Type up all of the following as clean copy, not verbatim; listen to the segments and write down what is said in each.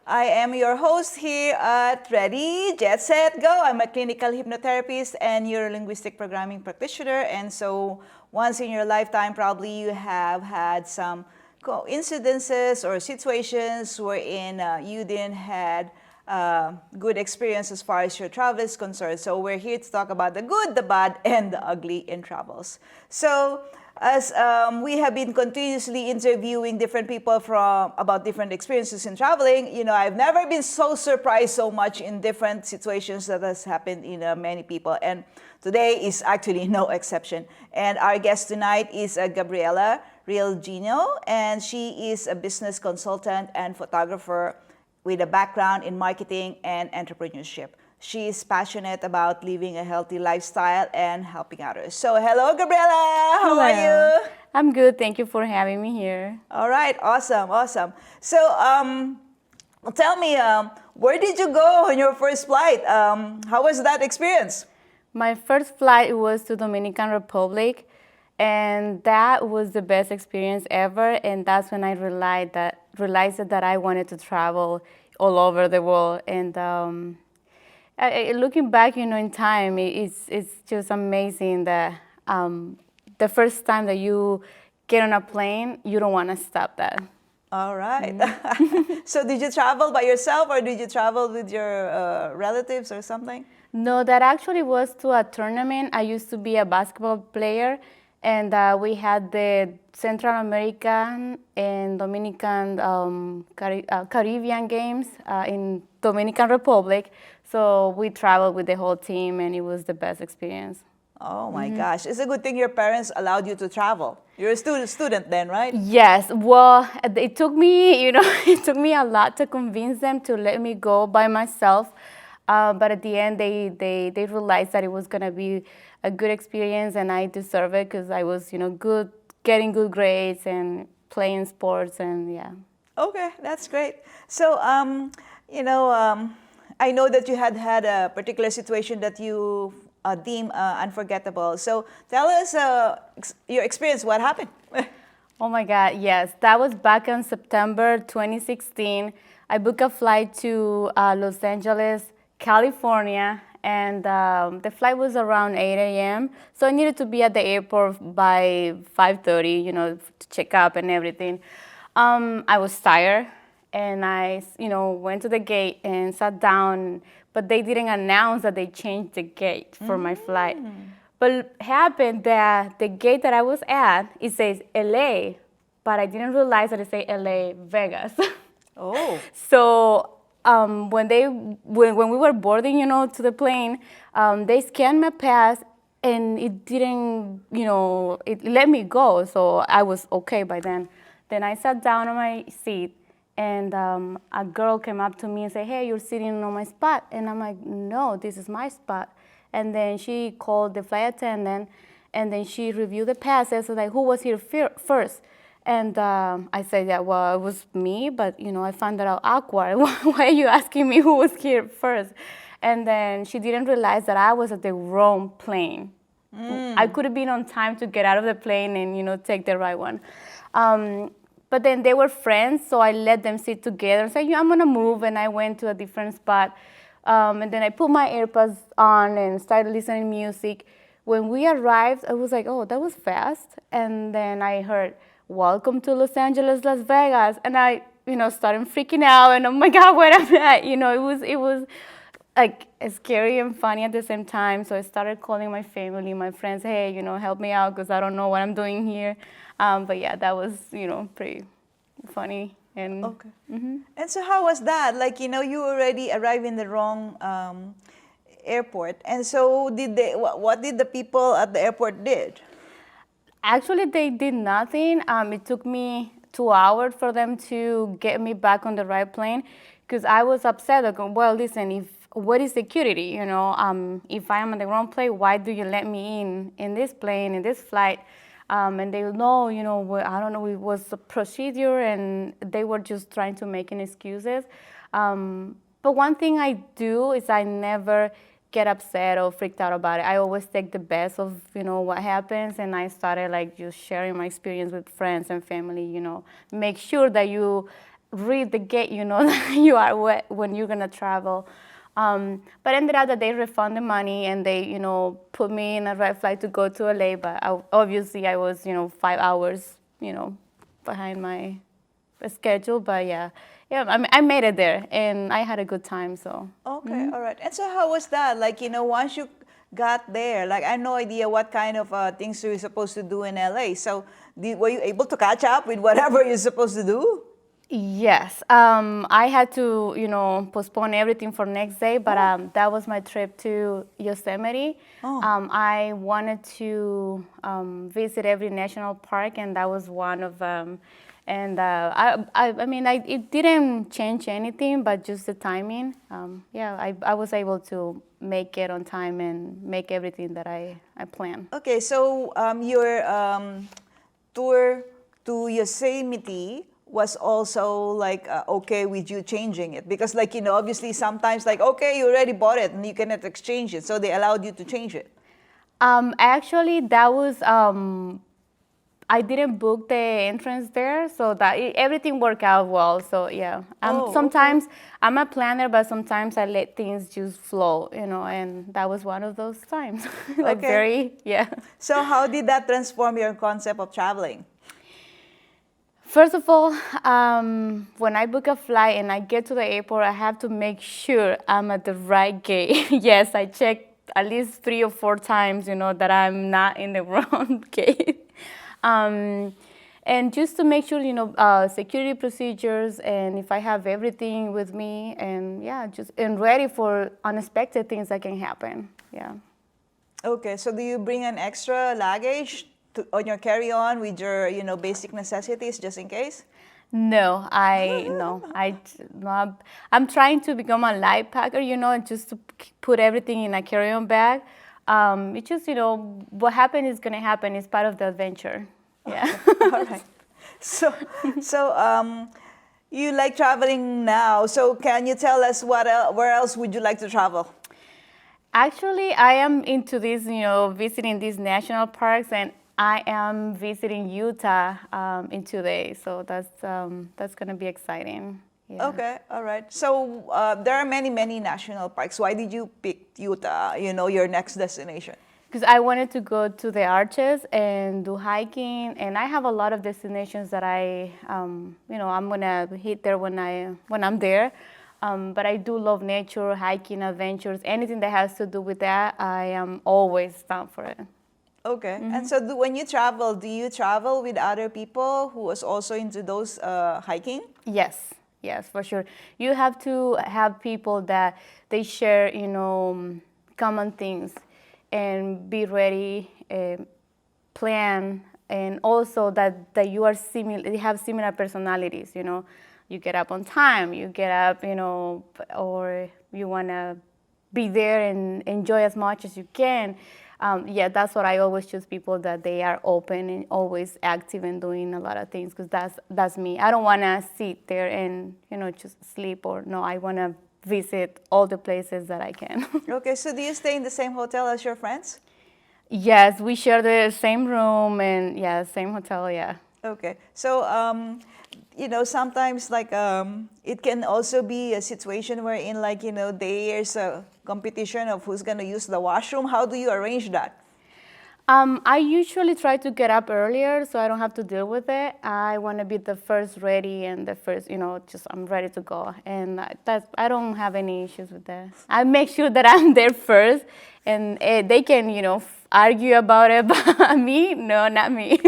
I am your host here at Ready, Jetset, Go. I'm a clinical hypnotherapist and neuro-linguistic programming practitioner. And so once in your lifetime, probably you have had some coincidences or situations wherein you didn't had good experience as far as your travel is concerned. So we're here to talk about the good, the bad, and the ugly in travels. So as we have been continuously interviewing different people from about different experiences in traveling, I've never been so surprised so much in different situations that has happened in many people. And today is actually no exception. And our guest tonight is Gabriela Real Gino, and she is a business consultant and photographer with a background in marketing and entrepreneurship. She is passionate about living a healthy lifestyle and helping others. So hello, Gabriela. How are you? I'm good. Thank you for having me here. All right. Awesome. So tell me, where did you go on your first flight? How was that experience? My first flight was to Dominican Republic, and that was the best experience ever. And that's when I realized that I wanted to travel all over the world. And looking back, in time, it's just amazing that the first time that you get on a plane, you don't want to stop that. All right. So did you travel by yourself or did you travel with your relatives or something? No, that actually was to a tournament. I used to be a basketball player, and we had the Central American and Dominican Caribbean games in Dominican Republic. So we traveled with the whole team, and it was the best experience. Oh my gosh. It's a good thing your parents allowed you to travel. You're a student then, right? Yes. Well, it took me, it took me a lot to convince them to let me go by myself. But at the end, they realized that it was going to be a good experience, and I deserve it because I was, good, getting good grades and playing sports, and yeah. Okay, that's great. So, I know that you had a particular situation that you deem unforgettable. So tell us your experience. What happened? Oh my God, yes. That was back in September 2016. I booked a flight to Los Angeles, California, and the flight was around 8 a.m. So I needed to be at the airport by 5:30, to check up and everything. I was tired, and I, went to the gate and sat down, but they didn't announce that they changed the gate for my flight. But it happened that the gate that I was at, it says LA, but I didn't realize that it said LA Vegas. Oh. So when we were boarding, to the plane, they scanned my pass, and it didn't, it let me go. So I was okay by then. Then I sat down on my seat, and a girl came up to me and said, "Hey, you're sitting on my spot." And I'm like, "No, this is my spot." And then she called the flight attendant, and then she reviewed the passes, so like, who was here first? And I said, "Yeah, well, it was me, but, I found that out awkward. Why are you asking me who was here first?" And then she didn't realize that I was at the wrong plane. I could have been on time to get out of the plane and, take the right one. But then they were friends, so I let them sit together and said, "I'm going to move," and I went to a different spot. And then I put my AirPods on and started listening to music. When we arrived, I was like, "Oh, that was fast." And then I heard, "Welcome to Los Angeles, Las Vegas." And I, started freaking out, and oh my God, where am I at? It was like scary and funny at the same time. So I started calling my family, my friends, "Hey, help me out because I don't know what I'm doing here." But yeah, that was, pretty funny. And okay. And so how was that? Like, you already arrived in the wrong airport. And so what did the people at the airport did? Actually, they did nothing. It took me 2 hours for them to get me back on the right plane because I was upset. Like, well, listen, what is security? If I am on the wrong plane, why do you let me in this plane, in this flight? And they would know, I don't know, it was a procedure, and they were just trying to make excuses. But one thing I do is I never get upset or freaked out about it. I always take the best of, what happens, and I started just sharing my experience with friends and family, make sure that you read the gate, that you are wet when you're gonna travel. But ended up that they refund the money and they, put me in a right flight to go to LA. But obviously I was, 5 hours, behind my schedule. But yeah, I made it there and I had a good time. So. Okay, all right. And so how was that? Like, once you got there, like I had no idea what kind of things you're supposed to do in LA. So were you able to catch up with whatever you're supposed to do? Yes, I had to, postpone everything for next day, but that was my trip to Yosemite. I wanted to visit every national park, and that was one of them. And it didn't change anything, but just the timing. I was able to make it on time and make everything that I planned. Okay, so your tour to Yosemite was also like okay with you changing it, because like obviously sometimes like okay, you already bought it and you cannot exchange it, so they allowed you to change it. Actually, that was I didn't book the entrance there, so that everything worked out well. So yeah, sometimes Okay. I'm a planner, but sometimes I let things just flow, and that was one of those times. Like Okay. yeah. So how did that transform your concept of traveling? First of all, when I book a flight and I get to the airport, I have to make sure I'm at the right gate. Yes, I check at least 3 or 4 times, that I'm not in the wrong gate. And just to make sure, security procedures and if I have everything with me and and ready for unexpected things that can happen. Yeah. Okay, so do you bring an extra luggage on your carry-on with your basic necessities just in case? No, no, I'm trying to become a light packer, just to put everything in a carry-on bag. It's just, what happened is going to happen. It's part of the adventure. Yeah. All right. So, so you like traveling now. So can you tell us where else would you like to travel? Actually, I am into this, visiting these national parks, and I am visiting Utah in 2 days. So that's going to be exciting. Yeah. Okay, all right. So there are many national parks. Why did you pick Utah, your next destination? Because I wanted to go to the Arches and do hiking, and I have a lot of destinations that I'm gonna hit there when I'm there. But I do love nature, hiking, adventures, anything that has to do with that. I am always down for it. Okay, and so when you travel, do you travel with other people who was also into those hiking? Yes, for sure. You have to have people that they share, common things, and be ready, plan, and also that you are similar. You have similar personalities. You get up on time. You get up, or you wanna be there and enjoy as much as you can. That's what I always choose, people that they are open and always active and doing a lot of things, because that's me. I don't want to sit there and just sleep, or no, I want to visit all the places that I can. Okay, so do you stay in the same hotel as your friends? Yes, we share the same room and same hotel, yeah. Okay, so sometimes like it can also be a situation wherein like there's a competition of who's gonna use the washroom. How do you arrange that? I usually try to get up earlier so I don't have to deal with it. I want to be the first ready and the first, just I'm ready to go. And I don't have any issues with that. I make sure that I'm there first, and they can, argue about it, but me, no, not me.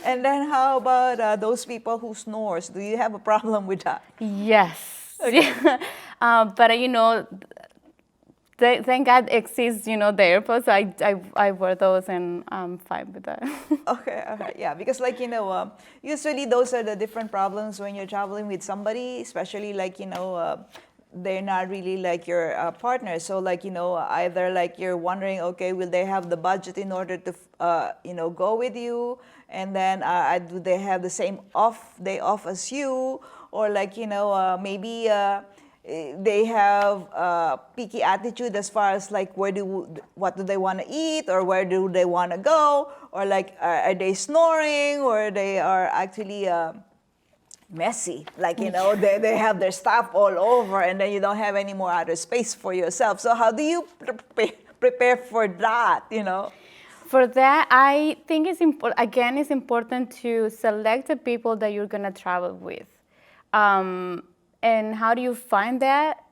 And then how about those people who snores? Do you have a problem with that? Yes. Okay. But thank God exists, the AirPods. So I wear those and I'm fine with that. Okay, yeah, because like usually those are the different problems when you're traveling with somebody, especially like they're not really like your partner. So like either like you're wondering, okay, will they have the budget in order to go with you, and then do they have the same day off as you, or like maybe they have picky attitude as far as like what do they want to eat, or where do they want to go, or like are they snoring, or they are actually messy. Like, they have their stuff all over and then you don't have any more other space for yourself. So how do you prepare for that, For that, I think it's important. Again, it's important to select the people that you're gonna travel with. And how do you find that?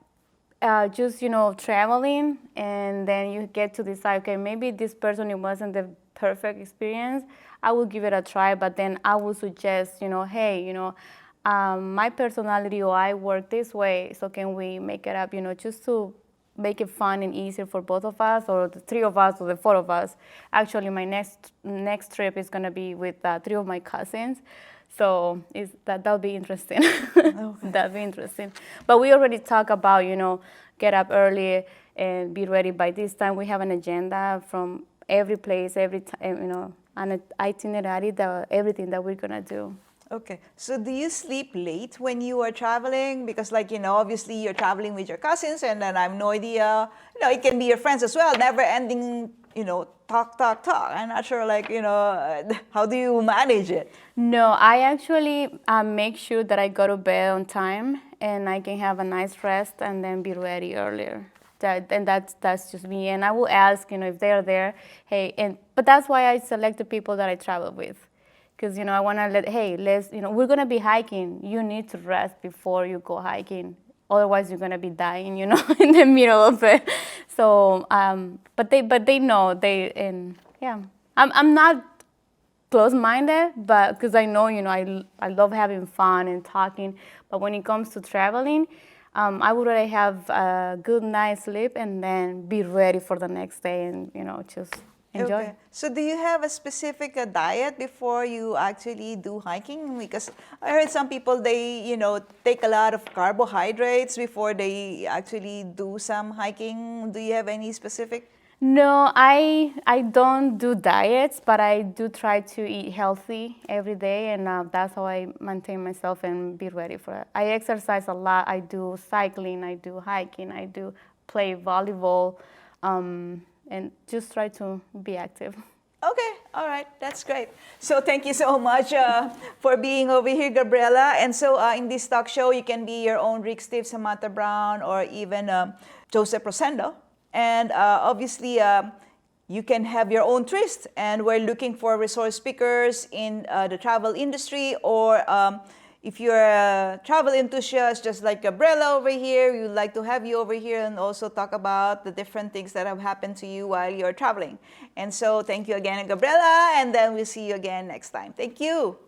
Just traveling, and then you get to decide. Okay, maybe this person, it wasn't the perfect experience. I will give it a try, but then I will suggest, hey, my personality or I work this way, so can we make it up? Just to make it fun and easier for both of us, or the three of us, or the four of us. Actually, my next trip is gonna be with three of my cousins, so that'll be interesting. Okay. That'll be interesting. But we already talk about get up early and be ready by this time. We have an agenda from every place, every time, an itinerary, everything that we're gonna do. Okay. So do you sleep late when you are traveling? Because obviously you're traveling with your cousins and then I have no idea, it can be your friends as well, never ending, talk. I'm not sure, how do you manage it? No, I actually make sure that I go to bed on time and I can have a nice rest and then be ready earlier. That's just me. And I will ask, if they are there, hey, but that's why I select the people that I travel with. Because, I want to we're going to be hiking. You need to rest before you go hiking. Otherwise, you're going to be dying, in the middle of it. So, but they know, I'm not close-minded, but because I know, I love having fun and talking. But when it comes to traveling, I would rather have a good night's sleep and then be ready for the next day and, just enjoy. Okay. So do you have a specific diet before you actually do hiking? Because I heard some people, they, take a lot of carbohydrates before they actually do some hiking. Do you have any specific? No, I don't do diets, but I do try to eat healthy every day, and that's how I maintain myself and be ready for it. I exercise a lot. I do cycling, I do hiking, I do play volleyball, and just try to be active. Okay, all right, that's great. So thank you so much for being over here, Gabriela. And so in this talk show, you can be your own Rick, Steve, Samantha Brown, or even Joseph Rosendo. And obviously, you can have your own twist. And we're looking for resource speakers in the travel industry, or if you're a travel enthusiast, just like Gabriela over here, we'd like to have you over here and also talk about the different things that have happened to you while you're traveling. And so thank you again, Gabriela, and then we'll see you again next time. Thank you.